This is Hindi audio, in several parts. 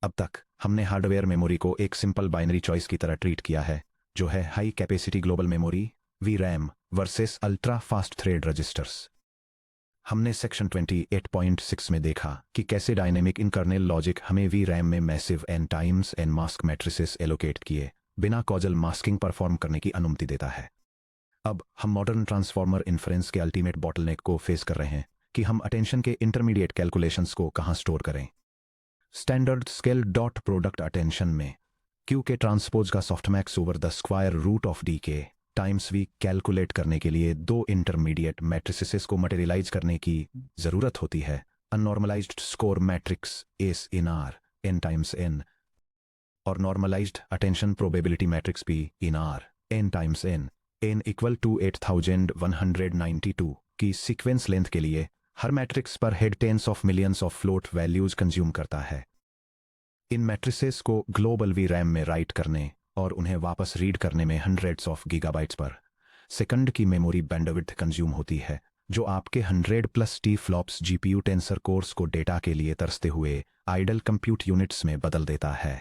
अब तक हमने हार्डवेयर मेमोरी को एक सिंपल बाइनरी चॉइस की तरह ट्रीट किया है, जो है high capacity global memory V RAM versus ultra fast thread registers. हमने सेक्शन 28.6 में देखा कि कैसे डायनेमिक इनकर्नल लॉजिक हमें वी रैम में massive N times N mask matrices allocate किए बिना कॉजल मास्किंग परफॉर्म करने की अनुमति देता है। अब हम मॉडर्न ट्रांसफॉर्मर इन्फ्रेंस के अल्टीमेट बॉटलनेक को फेस कर रहे हैं कि हम अटेंशन के इंटरमीडिएट कैलकुलेशंस को कहां स्टोर करें। Standard scale dot product attention में क्यू के ट्रांसपोज का softmax over the square root of D K times V calculate करने के लिए दो इंटरमीडिएट मैट्रिसेस को मटेरियलाइज करने की जरूरत होती है। Unnormalized score matrix S in R N times N और normalized attention probability matrix P in R N times N N equal to 8192 की सीक्वेंस लेंथ के लिए हर मैट्रिक्स पर head tens of millions of float values consume करता है। इन मैट्रिसेस को ग्लोबल वी रैम में राइट करने और उन्हें वापस रीड करने में hundreds of gigabytes per second की मेमोरी बैंडविड्थ कंज्यूम होती है, जो आपके 100+ T flops GPU tensor course को डेटा के लिए तरसते हुए आइडल कंप्यूट यूनिट्स में बदल देता है।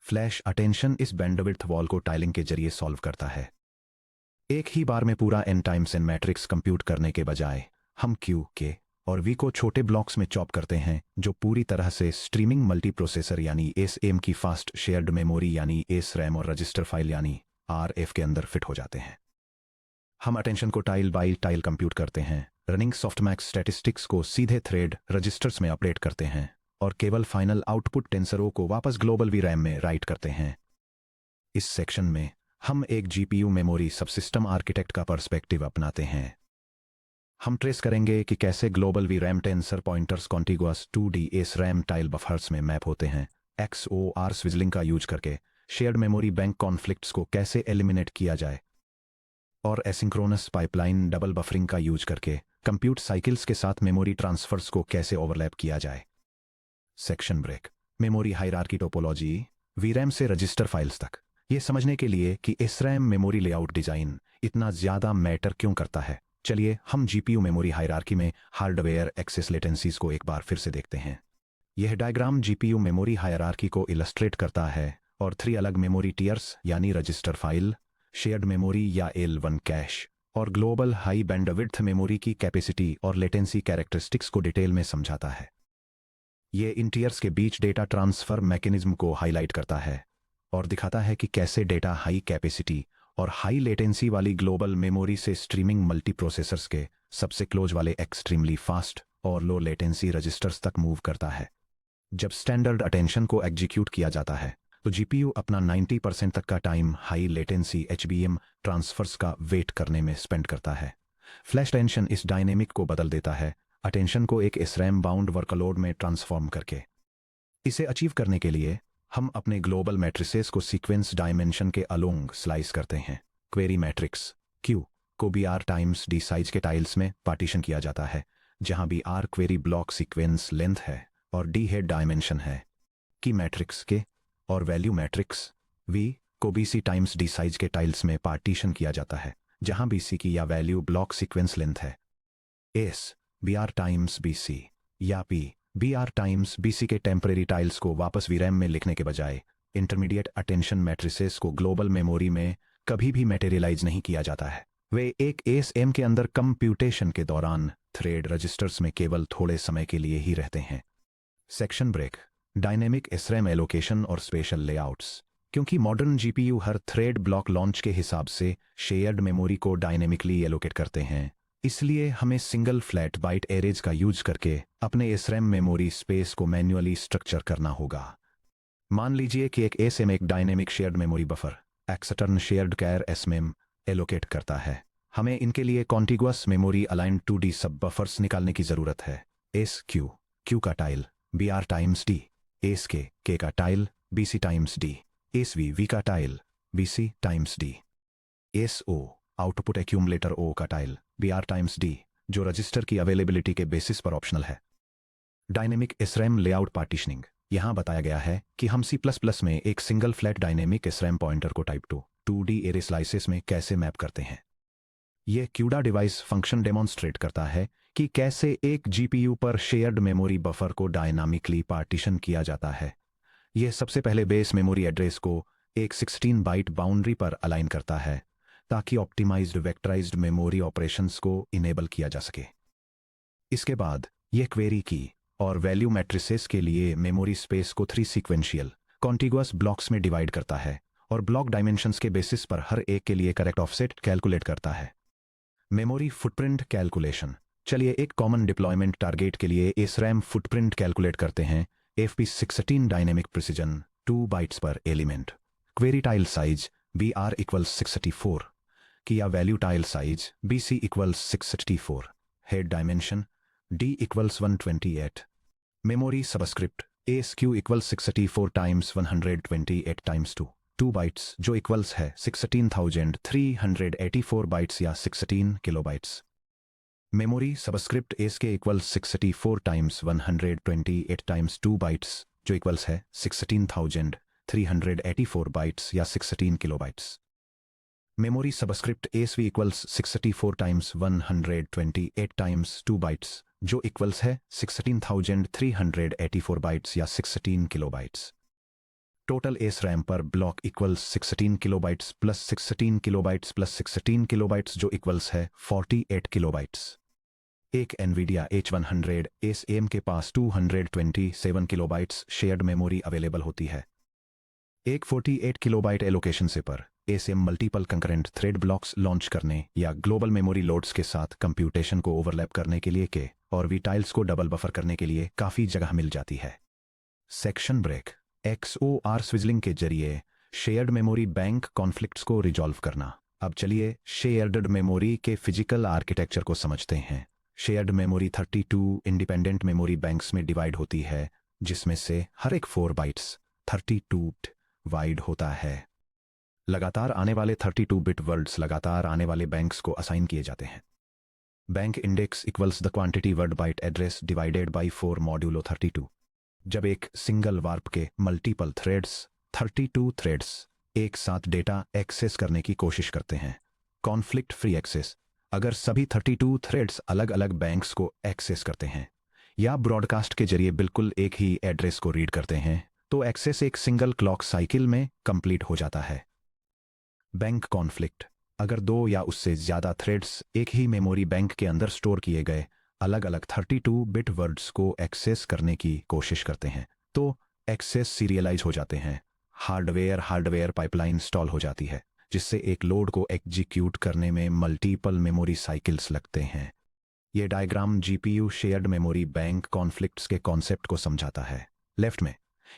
फ्लैश अटेंशन इस बैंडविड्थ वॉल को टाइलिंग के जरिए सॉल्व करता है। एक ही बार में पूरा N times N matrix compute करने के बजाय हम क्यू के और वी को छोटे ब्लॉक्स में चॉप करते हैं, जो पूरी तरह से स्ट्रीमिंग मल्टीप्रोसेसर यानी एस एम की फास्ट शेयर्ड मेमोरी यानी एस रैम और रजिस्टर फाइल यानी आर एफ के अंदर फिट हो जाते हैं। हम अटेंशन को टाइल बाई टाइल कंप्यूट करते हैं, रनिंग सॉफ्टमैक्स स्टैटिस्टिक्स को सीधे थ्रेड रजिस्टर्स में अपडेट करते हैं और केवल फाइनल आउटपुट टेंसरों को वापस ग्लोबल वी रैम में राइट करते हैं। इस सेक्शन में हम एक जीपीयू मेमोरी सबसिस्टम आर्किटेक्ट का पर्सपेक्टिव अपनाते हैं। हम ट्रेस करेंगे कि कैसे global V RAM tensor pointers contiguous 2D S RAM tile buffers में मैप होते हैं, XOR स्विजलिंग का यूज करके शेयर्ड मेमोरी बैंक कॉन्फ्लिक्ट्स को कैसे एलिमिनेट किया जाए और एसिंक्रोनस पाइपलाइन डबल बफरिंग का यूज करके कंप्यूट साइकिल्स के साथ मेमोरी ट्रांसफर्स को कैसे ओवरलैप किया जाए। Section break. Memory hierarchy topology V RAM से रजिस्टर फाइल्स तक, ये समझने के लिए कि S RAM memory layout design इतना ज्यादा मैटर क्यों करता है, चलिए हम जीपीयू मेमोरी हायरार्की में हार्डवेयर एक्सेस लेटेंसीज को एक बार फिर से देखते हैं। यह डायग्राम जीपीयू मेमोरी हायरार्की को इलस्ट्रेट करता है और 3 अलग मेमोरी टियर्स यानी रजिस्टर फाइल, शेयर्ड मेमोरी या L1 कैश और ग्लोबल हाई बैंडविड्थ मेमोरी की कैपेसिटी और लेटेंसी कैरेक्टरिस्टिक्स को डिटेल में समझाता है। यह इन टियर्स के बीच डेटा ट्रांसफर मैकेनिज्म को हाईलाइट करता है और दिखाता है कि कैसे डेटा हाई कैपेसिटी और हाई लेटेंसी वाली ग्लोबल मेमोरी से स्ट्रीमिंग मल्टीप्रोसेसर्स के सबसे क्लोज वाले एक्सट्रीमली फास्ट और लो लेटेंसी रजिस्टर्स तक मूव करता है। जब स्टैंडर्ड अटेंशन को एग्जीक्यूट किया जाता है तो जीपीयू अपना 90% तक का time high latency HBM transfers का वेट करने में स्पेंड करता है। फ्लैश टेंशन इस डायनेमिक को बदल देता है, अटेंशन को एक SRAM बाउंड वर्कलोड में ट्रांसफॉर्म करके। इसे अचीव करने के लिए हम अपने ग्लोबल मैट्रिसेस को सीक्वेंस डायमेंशन के अलोंग स्लाइस करते हैं। क्वेरी मैट्रिक्स Q को BR टाइम्स D साइज के टाइल्स में पार्टीशन किया जाता है, जहां BR query block sequence length है और D हेड डायमेंशन है। की मैट्रिक्स K और वैल्यू मैट्रिक्स V को BC टाइम्स D साइज के टाइल्स में पार्टीशन किया जाता है, जहां BC की या वैल्यू ब्लॉक सीक्वेंस लेंथ है। S BR टाइम्स BC या P BR टाइम्स BC के टेम्परेरी टाइल्स को वापस VRAM में लिखने के बजाय इंटरमीडिएट अटेंशन मैट्रिसेस को ग्लोबल मेमोरी में कभी भी मटेरियलाइज नहीं किया जाता है। वे एक ASM के अंदर कंप्यूटेशन के दौरान थ्रेड रजिस्टर्स में केवल थोड़े समय के लिए ही रहते हैं। Section break. Dynamic SRAM allocation और स्पेशल लेआउट्स। क्योंकि मॉडर्न जीपीयू हर थ्रेड ब्लॉक लॉन्च के हिसाब से शेयर्ड मेमोरी को डायनेमिकली एलोकेट करते हैं, इसलिए हमें सिंगल फ्लैट बाइट एरेज का यूज करके अपने SRAM मेमोरी स्पेस को मैन्युअली स्ट्रक्चर करना होगा। मान लीजिए कि एक ASM एक dynamic shared memory buffer extern shared char SMEM allocate करता है। हमें इनके लिए कॉन्टिगुअस मेमोरी अलाइंड 2D सब बफर्स निकालने की जरूरत है। एस Q का tile BR times D, S K का tile BC times D, S V का tile BC times D, S O output accumulator O का टाइल BR टाइम्स D, जो रजिस्टर की अवेलेबिलिटी के बेसिस पर ऑप्शनल है। Dynamic SRAM layout partitioning. यहां बताया गया है कि हम C++ में एक single flat dynamic SRAM pointer को टाइप 2D एरे स्लाइसेस में कैसे मैप करते हैं। यह CUDA डिवाइस फंक्शन डेमोन्स्ट्रेट करता है कि कैसे एक जीपीयू पर शेयर्ड मेमोरी बफर को डायनामिकली पार्टीशन किया जाता है। यह सबसे पहले बेस मेमोरी एड्रेस को एक 16 बाइट बाउंड्री पर अलाइन करता है ताकि ऑप्टिमाइज्ड वेक्टराइज्ड मेमोरी ऑपरेशंस को इनेबल किया जा सके। इसके बाद यह क्वेरी की और वैल्यू मैट्रिसेस के लिए मेमोरी स्पेस को 3 सीक्वेंशियल कॉन्टिगुअस ब्लॉक्स में डिवाइड करता है और ब्लॉक डायमेंशंस के बेसिस पर हर एक के लिए करेक्ट ऑफसेट कैलकुलेट करता है। Memory footprint calculation. चलिए एक कॉमन डिप्लॉयमेंट टारगेट के लिए SRAM फुटप्रिंट कैलकुलेट करते हैं। FP16 डायनेमिक प्रिसिजन 2 बाइट्स पर element. Query tile size BR equals 664 किया value tile size BC equals 664। Head dimension D equals 128। Memory subscript ASQ equals 664 times 128 times 2 bytes जो इक्वल्स है 16,384 बाइट्स या 16 kilobytes. Memory subscript ASK equals 664 times 128 times 2 bytes जो इक्वल्स है 16,384 बाइट्स या 16 kilobytes. Memory subscript ASV equals 664 times 128 times 2 bytes जो इक्वल्स है 16,384 बाइट्स या 16 किलोबाइट्स। टोटल SRAM पर block equals 16 kilobytes plus 16 kilobytes plus 16 kilobytes जो इक्वल्स है 48 किलोबाइट्स। एक NVIDIA H100 SAM के पास 227 किलोबाइट्स शेयर्ड मेमोरी अवेलेबल होती है। एक 48 किलोबाइट एलोकेशन से पर SAM multiple concurrent thread blocks launch करने या ग्लोबल मेमोरी लोड्स के साथ कंप्यूटेशन को ओवरलैप करने के लिए के और V टाइल्स को डबल बफर करने के लिए काफ़ी जगह मिल जाती है। Section break. XOR स्विजलिंग के जरिए शेयर्ड मेमोरी बैंक कॉन्फ्लिक्ट्स को रिजॉल्व करना। अब चलिए शेयर्ड मेमोरी के फिजिकल आर्किटेक्चर को समझते हैं। Shared memory 32 independent memory banks में डिवाइड होती है जिसमें से हर एक 4 बाइट्स 32 वाइड होता है। लगातार आने वाले 32 बिट वर्ड्स लगातार आने वाले बैंक्स को असाइन किए जाते हैं। Bank index equals the quantity word byte address divided by 4 modulo 32। जब एक सिंगल वार्प के मल्टीपल थ्रेड्स 32 थ्रेड्स एक साथ डेटा एक्सेस करने की कोशिश करते हैं। Conflict free access. अगर सभी 32 थ्रेड्स अलग अलग बैंक्स को एक्सेस करते हैं या ब्रॉडकास्ट के जरिए बिल्कुल एक ही एड्रेस को रीड करते हैं तो एक्सेस एक सिंगल क्लॉक साइकिल में कंप्लीट हो जाता है। Bank conflict. अगर 2 या उससे ज़्यादा थ्रेड्स एक ही मेमोरी बैंक के अंदर स्टोर किए गए अलग अलग 32 बिट वर्ड्स को एक्सेस करने की कोशिश करते हैं तो एक्सेस सीरियलाइज हो जाते हैं। हार्डवेयर पाइपलाइन इंस्टॉल हो जाती है जिससे एक लोड को एग्जीक्यूट करने में मल्टीपल मेमोरी साइकिल्स लगते हैं। ये diagram GPU shared memory bank conflicts के कॉन्सेप्ट को समझाता है। लेफ्ट में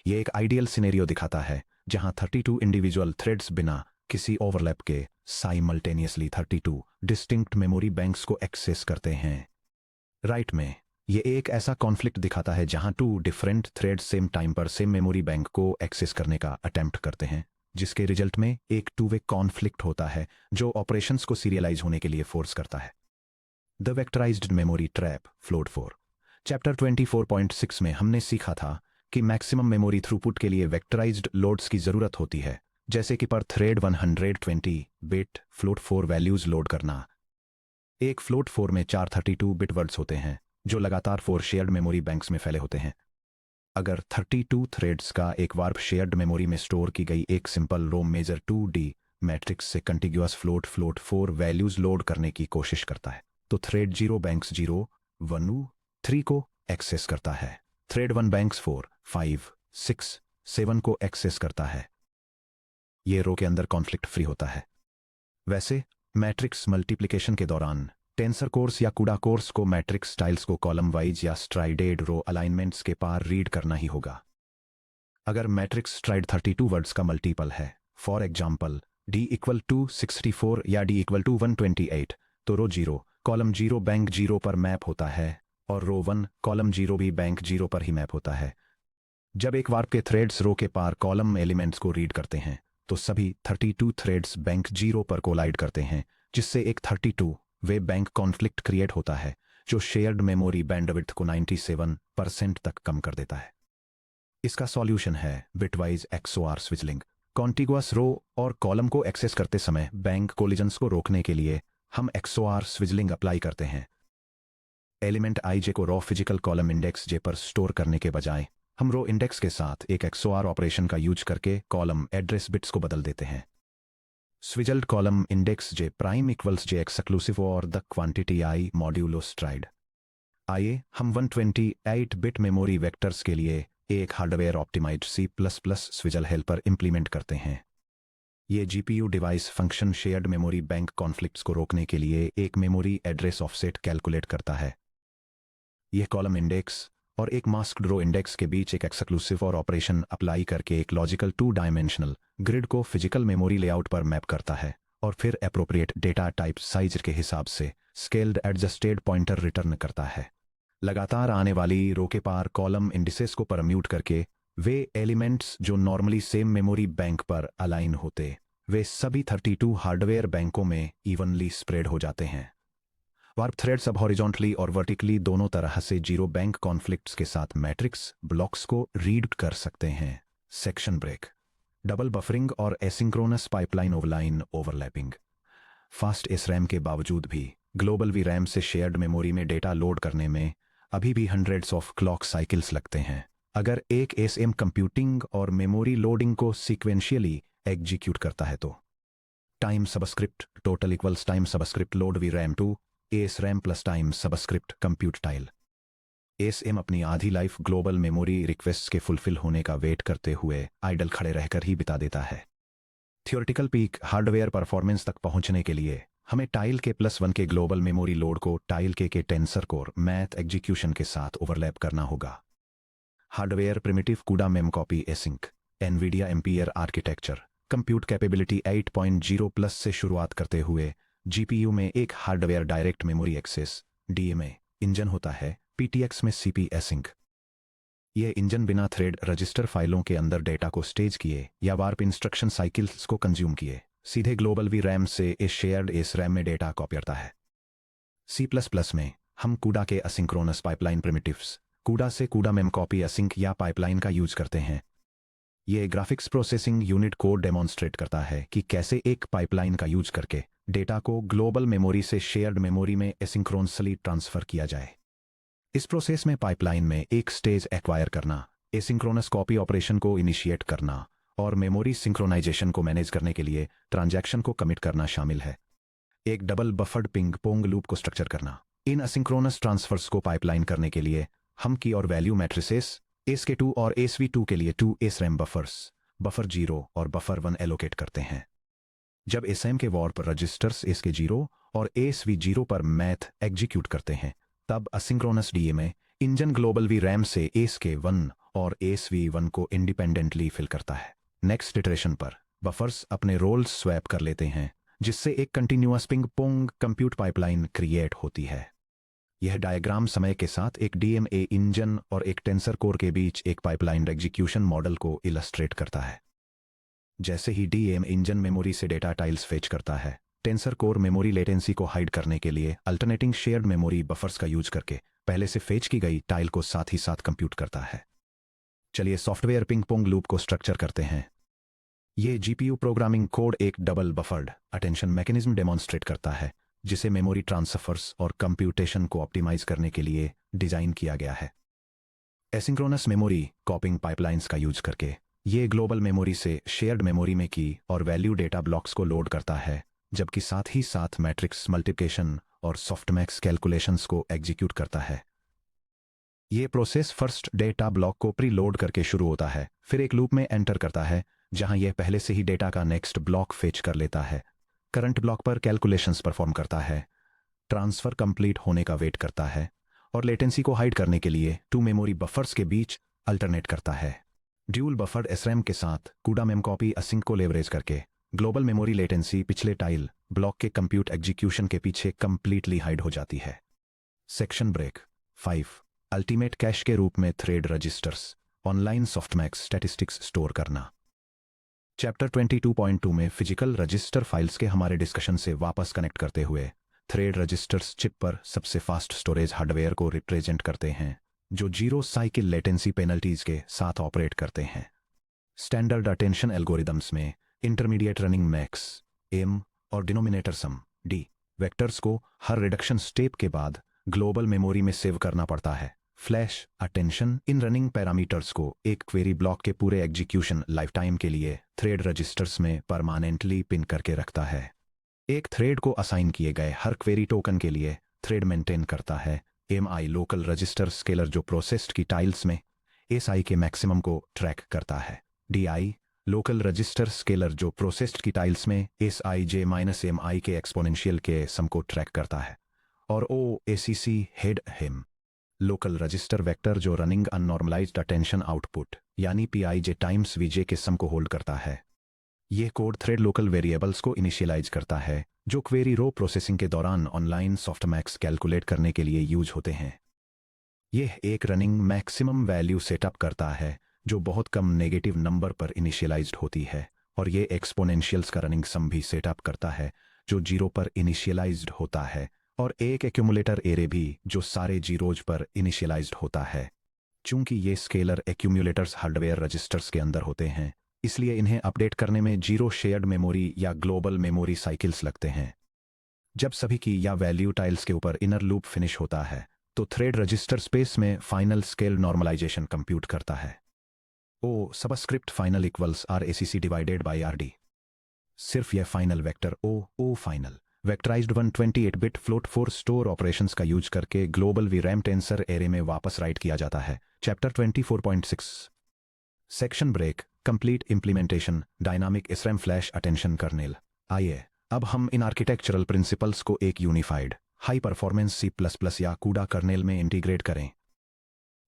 ये एक आइडियल सिनेरियो दिखाता है जहां 32 इंडिविजुअल थ्रेड्स बिना किसी ओवरलैप के साइमल्टेनियसली 32 डिस्टिंक्ट मेमोरी बैंक्स को एक्सेस करते हैं। राइट में ये एक ऐसा कॉन्फ्लिक्ट दिखाता है जहां 2 डिफरेंट थ्रेड्स सेम टाइम पर सेम मेमोरी बैंक को एक्सेस करने का अटेम्प्ट करते हैं जिसके रिजल्ट में एक 2-वे कॉन्फ्लिक्ट होता है जो ऑपरेशंस को सीरियलाइज होने के लिए फोर्स करता है। The vectorized memory trap float 4। Chapter 24.6 में हमने सीखा था कि मैक्सिमम मेमोरी थ्रूपुट के लिए वेक्टराइज्ड लोड्स की जरूरत होती है जैसे कि पर thread 120 bit float 4 values load करना। एक फ्लोट 4 में 4 32 बिट वर्ड्स होते हैं जो लगातार 4 शेयर्ड मेमोरी बैंक्स में फैले होते हैं। अगर 32 थ्रेड्स का एक वार्प शेयर्ड मेमोरी में स्टोर की गई एक simple row major 2D matrix से कंटिग्यूअस फ्लोट 4 वैल्यूज लोड करने की कोशिश करता है तो थ्रेड 0 बैंक्स 0, 1, 3 को एक्सेस करता है। थ्रेड 1 बैंक्स 4, 5, 6, 7 को एक्सेस करता है। ये रो के अंदर कॉन्फ्लिक्ट फ्री होता है। वैसे मैट्रिक्स मल्टीप्लिकेशन के दौरान टेंसर कोर्स या कूडा कोर्स को मैट्रिक्स स्टाइल्स को कॉलम वाइज या स्ट्राइडेड रो अलाइनमेंट्स के पार रीड करना ही होगा। अगर मैट्रिक्स स्ट्राइड 32 वर्ड्स का मल्टीपल है, for example D equal to 64 या D इक्वल टू 128, तो रो 0 कॉलम 0 बैंक 0 पर मैप होता है और रो 1 कॉलम 0 भी बैंक 0 पर ही मैप होता है। जब एक वार्प के थ्रेड्स रो के पार कॉलम एलिमेंट्स को रीड करते हैं तो सभी 32 थ्रेड्स बैंक 0 पर कोलाइड करते हैं जिससे एक 32 वे बैंक कॉन्फ्लिक्ट क्रिएट होता है जो शेयर्ड मेमोरी बैंडविड्थ को 97% तक कम कर देता है। इसका सॉल्यूशन है बिटवाइज XOR स्विचलिंग। कॉन्टिगुअस रो और कॉलम को एक्सेस करते समय बैंक कोलिजन्स को रोकने के लिए हम XOR स्विचलिंग अप्लाई करते हैं। एलिमेंट IJ को raw physical column index J पर स्टोर करने के बजाय हम रो इंडेक्स के साथ एक XOR ऑपरेशन का यूज करके कॉलम एड्रेस बिट्स को बदल देते हैं। Swizzled column index J prime equals J exclusive or the quantity I modulo stride. आइए हम 128 बिट मेमोरी वेक्टर्स के लिए एक hardware optimized C++ swizzle helper implement करते हैं। ये GPU device function shared memory bank conflicts को रोकने के लिए एक मेमोरी एड्रेस ऑफसेट कैलकुलेट करता है। यह कॉलम इंडेक्स और एक मास्क्ड रो इंडेक्स के बीच एक एक्सक्लूसिव और ऑपरेशन अप्लाई करके एक लॉजिकल 2 डायमेंशनल ग्रिड को फिजिकल मेमोरी लेआउट पर मैप करता है और फिर एप्रोप्रिएट डेटा टाइप साइज के हिसाब से स्केल्ड एडजस्टेड पॉइंटर रिटर्न करता है। लगातार आने वाली रो के पार कॉलम इंडिसेस को परम्यूट करके वे एलिमेंट्स जो नॉर्मली सेम मेमोरी बैंक पर अलाइन होते वे सभी 32 हार्डवेयर बैंकों में इवनली स्प्रेड हो जाते हैं। वार्प थ्रेड्स अब हॉरिजॉन्टली और वर्टिकली दोनों तरह से जीरो बैंक कॉन्फ्लिक्ट्स के साथ मैट्रिक्स ब्लॉक्स को रीड कर सकते हैं। सेक्शन ब्रेक, डबल बफरिंग और asynchronous pipeline overline overlapping. Fast SRAM के बावजूद भी ग्लोबल VRAM से शेयर्ड मेमोरी में डेटा लोड करने में अभी भी हंड्रेड्स ऑफ क्लॉक साइकिल्स लगते हैं। अगर एक SM कंप्यूटिंग और मेमोरी लोडिंग को सीक्वेंशियली एग्जीक्यूट करता है तो time subscript total equals time subscript load VRAM to SRAM plus time subscript compute tile. SM अपनी आधी लाइफ ग्लोबल मेमोरी रिक्वेस्ट के फुलफिल होने का वेट करते हुए आइडल खड़े रहकर ही बिता देता है। थियोरेटिकल पीक हार्डवेयर परफॉर्मेंस तक पहुंचने के लिए हमें टाइल के +1 के ग्लोबल मेमोरी लोड को टाइल के टेंसर कोर मैथ एग्जीक्यूशन के साथ ओवरलैप करना होगा। Hardware primitive CUDA mem copy async Nvidia Ampere architecture compute capability 8.0 plus से शुरुआत करते हुए GPU में एक hardware direct memory access DMA engine होता है। PTX में CP एसिंक। यह इंजन बिना थ्रेड रजिस्टर फाइलों के अंदर डेटा को स्टेज किए या वार्प इंस्ट्रक्शन साइकिल्स को कंज्यूम किए सीधे ग्लोबल VRAM से इस शेयर्ड SRAM में डेटा कॉपी करता है। C++ में हम कूडा के असिंक्रोनस पाइपलाइन प्रिमिटिव्स कूडा से कूडा मेम कॉपी असिंक या पाइपलाइन का यूज करते हैं। यह graphics processing unit code demonstrate करता है कि कैसे एक पाइपलाइन का यूज करके डेटा को ग्लोबल मेमोरी से शेयर्ड मेमोरी में एसिंक्रोनसली ट्रांसफर किया जाए। इस प्रोसेस में पाइपलाइन में एक स्टेज एक्वायर करना, एसिंक्रोनस कॉपी ऑपरेशन को इनिशिएट करना और मेमोरी सिंक्रोनाइजेशन को मैनेज करने के लिए ट्रांजैक्शन को कमिट करना शामिल है। एक double buffered ping pong loop को स्ट्रक्चर करना। इन असिंक्रोनस ट्रांसफर्स को पाइपलाइन करने के लिए हम की और वैल्यू मैट्रिसेस SK2 और SV2 के लिए 2 SRAM बफर्स बफर 0 और बफर 1 एलोकेट करते हैं। जब SRAM के वार्प रजिस्टर्स SK0 और SV0 पर मैथ एग्जीक्यूट करते हैं तब asynchronous DMA engine global VRAM से SK1 और SV1 को इंडिपेंडेंटली फिल करता है। नेक्स्ट इटरेशन पर बफर्स अपने रोल्स स्वैप कर लेते हैं जिससे एक continuous ping pong compute pipeline create होती है। यह डायग्राम समय के साथ एक DMA इंजन और एक टेंसर कोर के बीच एक पाइपलाइन एग्जीक्यूशन मॉडल को इलस्ट्रेट करता है। जैसे ही DMA इंजन मेमोरी से डेटा टाइल्स फेच करता है, टेंसर कोर मेमोरी लेटेंसी को हाइड करने के लिए अल्टरनेटिंग शेयर्ड मेमोरी बफर्स का यूज करके पहले से फेच की गई टाइल को साथ ही साथ कंप्यूट करता है। चलिए सॉफ्टवेयर पिंग पोंग लूप को स्ट्रक्चर करते हैं। ये GPU प्रोग्रामिंग कोड एक double buffered attention mechanism demonstrate करता है जिसे मेमोरी ट्रांसफर्स और कंप्यूटेशन को ऑप्टिमाइज करने के लिए डिजाइन किया गया है। एसिंक्रोनस मेमोरी कॉपिंग पाइपलाइंस का यूज करके ये ग्लोबल मेमोरी से शेयर्ड मेमोरी में की और वैल्यू डेटा ब्लॉक्स को लोड करता है, जबकि साथ ही साथ मैट्रिक्स मल्टीप्लिकेशन और सॉफ्टमैक्स कैलकुलेशंस को एग्जीक्यूट करता है। ये प्रोसेस फर्स्ट डेटा ब्लॉक को प्री लोड करके शुरू होता है, फिर एक लूप में एंटर करता है जहां यह पहले से ही डेटा का नेक्स्ट ब्लॉक फेच कर लेता है, करंट ब्लॉक पर कैलकुलेशंस परफॉर्म करता है, ट्रांसफर कंप्लीट होने का वेट करता है और लेटेंसी को हाइड करने के लिए 2 मेमोरी बफर्स के बीच अल्टरनेट करता है। ड्यूल बफर्ड SRAM के साथ कूडा मेम कॉपी असिंक को लेवरेज करके ग्लोबल मेमोरी लेटेंसी पिछले टाइल ब्लॉक के कंप्यूट एग्जीक्यूशन के पीछे कंप्लीटली हाइड हो जाती है। सेक्शन ब्रेक 5 अल्टीमेट कैश के रूप में thread registers online softmax statistics store करना। चैप्टर 22.2 में फिजिकल रजिस्टर फाइल्स के हमारे डिस्कशन से वापस कनेक्ट करते हुए थ्रेड रजिस्टर्स चिप पर सबसे फास्ट स्टोरेज हार्डवेयर को रिप्रेजेंट करते हैं जो 0 साइकिल लेटेंसी पेनल्टीज के साथ ऑपरेट करते हैं। स्टैंडर्ड अटेंशन एल्गोरिदम्स में इंटरमीडिएट रनिंग मैक्स एम और डिनोमिनेटर सम डी वेक्टर्स को हर रिडक्शन स्टेप के बाद ग्लोबल मेमोरी में सेव करना पड़ता है। Flash attention in running parameters को एक क्वेरी ब्लॉक के पूरे एग्जीक्यूशन लाइफ टाइम के लिए थ्रेड रजिस्टर्स में परमानेंटली पिन करके रखता है। एक थ्रेड को असाइन किए गए हर क्वेरी टोकन के लिए थ्रेड मेंटेन करता है MI लोकल रजिस्टर स्केलर जो प्रोसेस्ड की टाइल्स में SI के मैक्सिमम को ट्रैक करता है। DI लोकल रजिस्टर स्केलर जो प्रोसेस्ड की टाइल्स में SIJ-MI के एक्सपोनेंशियल के सम को ट्रैक करता है। और OACC head him local register vector जो रनिंग अननॉर्मलाइज्ड अटेंशन आउटपुट यानी PIJ टाइम्स VJ के सम को होल्ड करता है। यह कोड थ्रेड लोकल वेरिएबल्स को इनिशियलाइज करता है जो क्वेरी रो प्रोसेसिंग के दौरान ऑनलाइन सॉफ्टमैक्स कैलकुलेट करने के लिए यूज होते हैं। यह एक रनिंग मैक्सिमम वैल्यू सेटअप करता है जो बहुत कम नेगेटिव नंबर पर इनिशियलाइज्ड होती है, और यह एक्सपोनेंशियल्स का रनिंग सम भी सेटअप करता है जो 0 पर इनिशियलाइज्ड होता है, और एक एक्यूमुलेटर एरे भी जो सारे जीरोज पर इनिशियलाइज्ड होता है। चूंकि ये स्केलर एक्यूमुलेटर्स हार्डवेयर रजिस्टर्स के अंदर होते हैं, इसलिए इन्हें अपडेट करने में 0 शेयर्ड मेमोरी या ग्लोबल मेमोरी साइकिल्स लगते हैं। जब सभी की या वैल्यू टाइल्स के ऊपर इनर लूप फिनिश होता है तो थ्रेड रजिस्टर स्पेस में फाइनल स्केल नॉर्मलाइजेशन कंप्यूट करता है। Subscript final equals RACC divided by RD। सिर्फ यह final vector O final vectorized 128 bit float 4 store operations का यूज करके ग्लोबल VRAM टेंसर एरे में वापस राइट किया जाता है। Chapter 24.6 section break complete implementation dynamic SRAM flash attention kernel. आइए अब हम इन आर्किटेक्चरल प्रिंसिपल्स को एक यूनिफाइड हाई परफॉर्मेंस C++ या CUDA कर्नेल में इंटीग्रेट करें।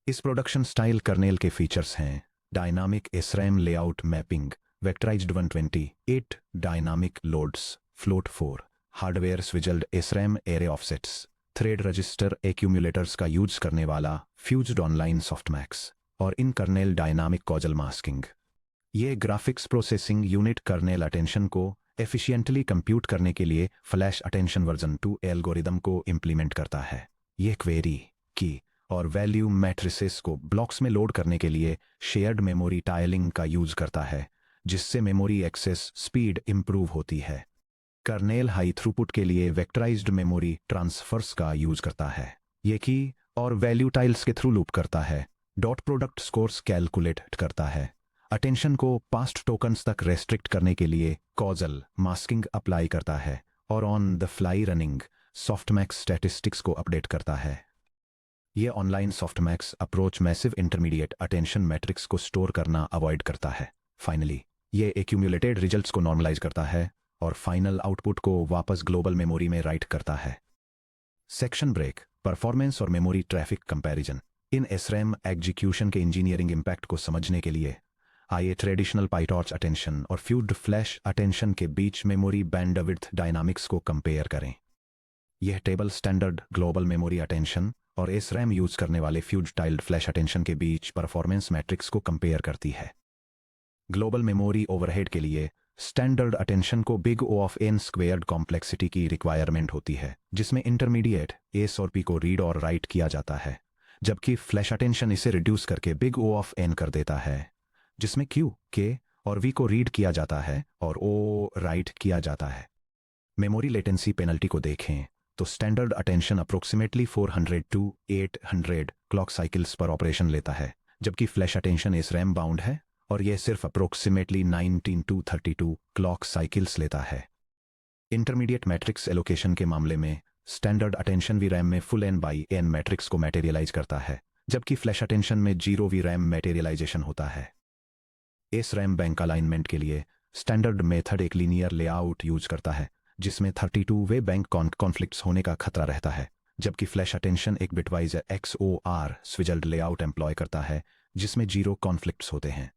इस प्रोडक्शन स्टाइल कर्नेल के फीचर्स हैं dynamic SRAM layout mapping, vectorized 128 dynamic loads, float 4, hardware swizzled SRAM array offsets, thread register accumulators का यूज करने वाला फ्यूज्ड ऑनलाइन सॉफ्टमैक्स, और in kernel dynamic causal masking. ये graphics processing unit kernel attention को एफिशिएंटली कंप्यूट करने के लिए फ्लैश अटेंशन वर्जन 2 एल्गोरिदम को इंप्लीमेंट करता है। यह क्वेरी की और वैल्यू मैट्रिसेस को ब्लॉक्स में लोड करने के लिए शेयर्ड मेमोरी टाइलिंग का यूज करता है, जिससे मेमोरी एक्सेस स्पीड इंप्रूव होती है। कर्नेल हाई थ्रूपुट के लिए वेक्टराइज्ड मेमोरी ट्रांसफर्स का यूज करता है। यह की और वैल्यू टाइल्स के थ्रू लूप करता है, डॉट प्रोडक्ट स्कोर्स कैलकुलेट करता है, अटेंशन को पास्ट टोकन्स तक रेस्ट्रिक्ट करने के लिए कॉजल मास्किंग अप्लाई करता है, और on the fly running softmax statistics को अपडेट करता है। यह online softmax approach massive intermediate attention matrix को स्टोर करना अवॉइड करता है। फाइनली यह एक्यूमुलेटेड रिजल्ट्स को नॉर्मलाइज करता है और फाइनल आउटपुट को वापस ग्लोबल मेमोरी में राइट करता है। सेक्शन ब्रेक परफॉर्मेंस और मेमोरी ट्रैफिक कंपैरिजन। इन SRAM एग्जीक्यूशन के इंजीनियरिंग इम्पैक्ट को समझने के लिए आइए ट्रेडिशनल पाइटॉर्च अटेंशन और फ्यूज्ड फ्लैश अटेंशन के बीच मेमोरी बैंडविड्थ डायनामिक्स को कंपेयर करें। यह table standard global memory attention और SRAM यूज करने वाले फ्यूज्ड टाइल्ड फ्लैश अटेंशन के बीच परफॉर्मेंस मैट्रिक्स को कंपेयर करती है। ग्लोबल मेमोरी ओवरहेड के लिए स्टैंडर्ड अटेंशन को big O of n squared complexity की रिक्वायरमेंट होती है, जिसमें इंटरमीडिएट S और P को रीड और राइट किया जाता है, जबकि फ्लैश अटेंशन इसे रिड्यूस करके बिग O ऑफ n कर देता है, जिसमें Q, K और V को रीड किया जाता है और O राइट किया जाता है। मेमोरी लेटेंसी पेनल्टी को देखें तो standard attention approximately 400 to 800 clock cycles पर ऑपरेशन लेता है, जबकि फ्लैश अटेंशन SRAM बाउंड है और यह सिर्फ अप्रोक्सीमेटली 19 to 32 क्लॉक साइकिल्स लेता है। इंटरमीडिएट मैट्रिक्स एलोकेशन के मामले में स्टैंडर्ड अटेंशन VRAM में फुल n/n मैट्रिक्स को मैटेरियलाइज करता है, जबकि फ्लैश अटेंशन में 0 VRAM मैटेरियलाइजेशन होता है। SRAM बैंक अलाइनमेंट के लिए स्टैंडर्ड मेथड एक लीनियर लेआउट यूज करता है, जिसमें 32 वे बैंक कॉन्फ्लिक्ट्स होने का खतरा रहता है, जबकि फ्लैश अटेंशन एक बिटवाइज XOR स्विजल्ड लेआउट एम्प्लॉय करता है, जिसमें 0 कॉन्फ्लिक्ट्स होते हैं।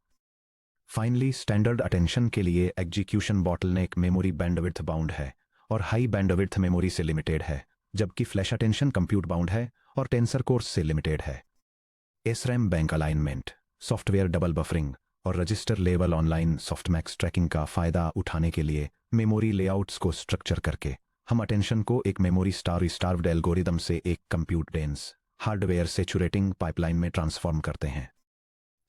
फाइनली स्टैंडर्ड अटेंशन के लिए execution bottleneck memory bandwidth bound है और हाई बैंडविड्थ मेमोरी से लिमिटेड है, जबकि फ्लैश अटेंशन कंप्यूट बाउंड है और टेंसर कोर्स से लिमिटेड है। SRAM bank alignment, software double buffering और register level online softmax tracking का फायदा उठाने के लिए मेमोरी लेआउट्स को स्ट्रक्चर करके हम अटेंशन को एक मेमोरी स्टार्व्ड एल्गोरिदम से एक compute dense hardware saturating pipeline में ट्रांसफॉर्म करते हैं।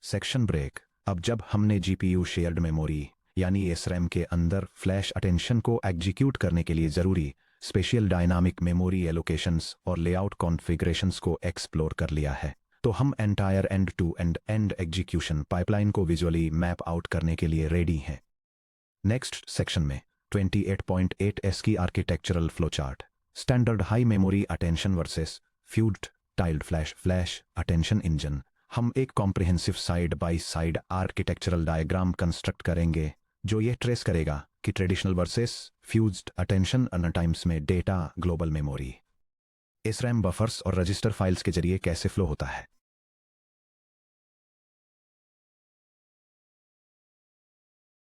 Section break. अब जब हमने GPU शेयर्ड मेमोरी यानी SRAM के अंदर फ्लैश अटेंशन को एग्जीक्यूट करने के लिए जरूरी स्पेशल डायनामिक मेमोरी एलोकेशंस और लेआउट कॉन्फ़िगरेशंस को एक्सप्लोर कर लिया है, तो हम entire end to end execution pipeline को विजुअली मैप आउट करने के लिए रेडी हैं। नेक्स्ट सेक्शन में 28.8 एस की architectural flowchart, standard high memory attention versus fused tiled flash attention engine. हम एक comprehensive side by side architectural diagram construct करेंगे जो ये ट्रेस करेगा कि ट्रेडिशनल वर्सेस फ्यूज्ड अटेंशन अन टाइम्स में डेटा ग्लोबल मेमोरी, एसरैम बफर्स और रजिस्टर फाइल्स के जरिए कैसे फ्लो होता है।